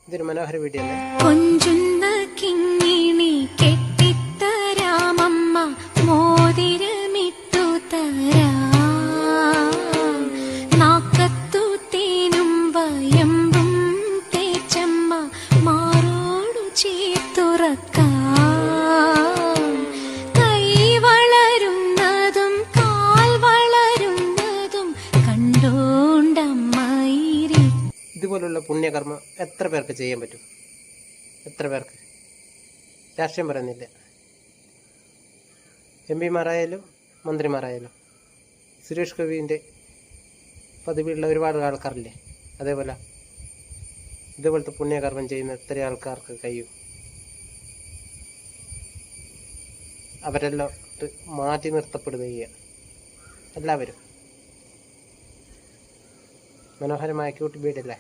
ഇതൊരു മനോഹര വീഡിയോ അല്ലേ? കൊഞ്ചുന്ന കിങ്ങിണി കെട്ടിത്തരാമമ്മ മോതിരമിട്ടു തരാം നാക്കത്തു തേനും വയമ്പും തേച്ചമ്മ മാറോടു ചേർത്തുറക്കാം കൈ വളരുന്നതും കാൽ വളരുന്നതും കണ്ടോണ്ടമ്മയിരി. ഇതുപോലുള്ള പുണ്യകർമ്മം എത്ര പേർക്ക് ചെയ്യാൻ പറ്റും? എത്ര പേർക്ക്? രാഷ്ട്രീയം പറയുന്നില്ല, MP മാരായാലും മന്ത്രിമാരായാലും സുരേഷ് ഗോപിൻ്റെ പദവിയുള്ള ഒരുപാട് ആൾക്കാരില്ലേ? അതേപോലെ ഇതുപോലത്തെ പുണ്യകർമ്മം ചെയ്യുന്ന എത്ര ആൾക്കാർക്ക് കഴിയും? അവരെല്ലാം മാറ്റി നിർത്തപ്പെടുകയാണ് എല്ലാവരും. മനോഹരമായ ക്യൂട്ട് വീടല്ലേ?